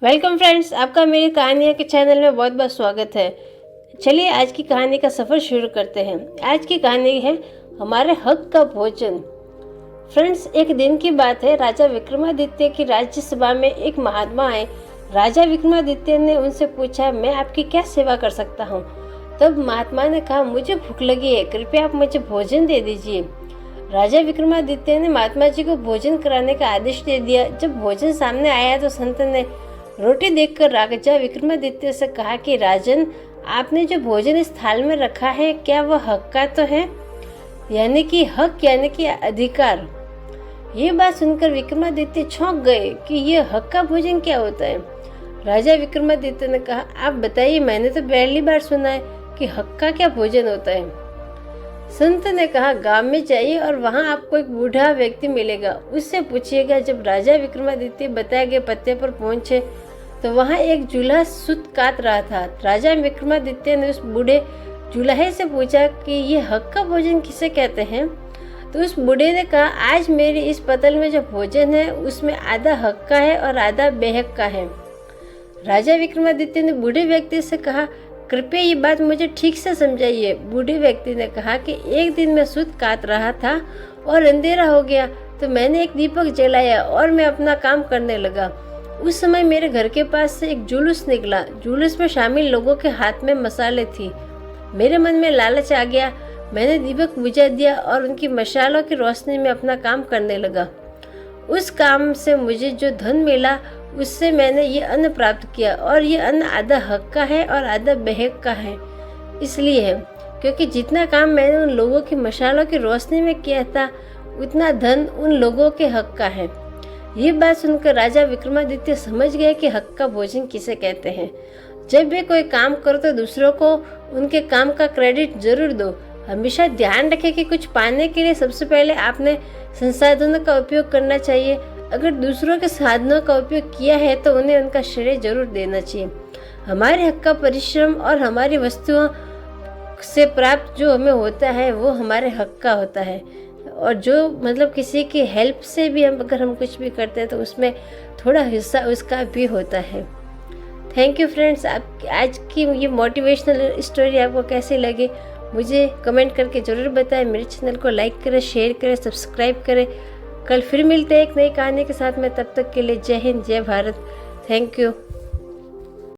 Welcome friends, आपका मेरी कहानियाँ के चैनल में बहुत बहुत स्वागत है। चलिए आज की कहानी का सफ़र शुरू करते हैं। आज की कहानी है हमारे हक का भोजन। फ्रेंड्स, एक दिन की बात है। राजा विक्रमादित्य की राज्यसभा में एक महात्मा आए। राजा विक्रमादित्य ने उनसे पूछा, मैं आपकी क्या सेवा कर सकता हूँ? तब महात्मा ने कहा, मुझे भूख लगी है, कृपया आप मुझे भोजन दे दीजिए। राजा विक्रमादित्य ने महात्मा जी को भोजन कराने का आदेश दे दिया। जब भोजन सामने आया तो संत ने रोटी देखकर राजा विक्रमादित्य से कहा कि राजन, आपने जो भोजन इस थाल में रखा है, क्या वह हक का तो है? यानी कि हक यानी कि अधिकार। ये बात सुनकर विक्रमादित्य चौंक गए कि ये हक का भोजन क्या होता है। राजा विक्रमादित्य ने कहा, आप बताइए, मैंने तो पहली बार सुना है कि हक का क्या भोजन होता है। संत ने कहा, गांव में जाइए और वहां आपको एक बूढ़ा व्यक्ति मिलेगा, उससे पूछिएगा। जब राजा विक्रमादित्य बताए गए पते पर पहुंचे तो वहां एक जूल्हा सूत काट रहा था। राजा विक्रमादित्य ने उस बूढ़े जूल्हे से पूछा कि ये हक का भोजन किसे कहते हैं? तो उस बूढ़े ने कहा, आज मेरी इस पतल में जो भोजन है उसमें आधा हक का है और आधा बेहक का है। राजा विक्रमादित्य ने बूढ़े व्यक्ति से कहा, कृपया ये बात मुझे ठीक से समझाइए। बूढ़े व्यक्ति ने कहा कि एक दिन मैं सूत काट रहा था और अंधेरा हो गया तो मैंने एक दीपक जलाया और मैं अपना काम करने लगा। उस समय मेरे घर के पास से एक जुलूस निकला। जुलूस में शामिल लोगों के हाथ में मसाले थी। मेरे मन में लालच आ गया। मैंने दीपक बुझा दिया और उनकी मशालों की रोशनी में अपना काम करने लगा। उस काम से मुझे जो धन मिला उससे मैंने ये अन्न प्राप्त किया, और ये अन्न आधा हक का है और आधा बेहक का है। इसलिए है क्योंकि जितना काम मैंने उन लोगों की मशालों की रोशनी में किया था, उतना धन उन लोगों के हक का है। ये बात सुनकर राजा विक्रमादित्य समझ गए कि हक का भोजन किसे कहते हैं। जब भी कोई काम करो तो दूसरों को उनके काम का क्रेडिट जरूर दो। हमेशा ध्यान रखें कि कुछ पाने के लिए सबसे पहले आपने संसाधनों का उपयोग करना चाहिए। अगर दूसरों के साधनों का उपयोग किया है तो उन्हें उनका श्रेय जरूर देना चाहिए। हमारे हक का परिश्रम और हमारी वस्तुओं से प्राप्त जो हमें होता है वो हमारे हक का होता है। और जो किसी की हेल्प से भी अगर हम कुछ भी करते हैं तो उसमें थोड़ा हिस्सा उसका भी होता है। Thank you friends. आप आज की ये मोटिवेशनल स्टोरी आपको कैसी लगी मुझे कमेंट करके ज़रूर बताएं। मेरे चैनल को लाइक करें, शेयर करें, सब्सक्राइब करें। कल फिर मिलते हैं एक नई कहानी के साथ में। तब तक के लिए जय हिंद, जय भारत। Thank you.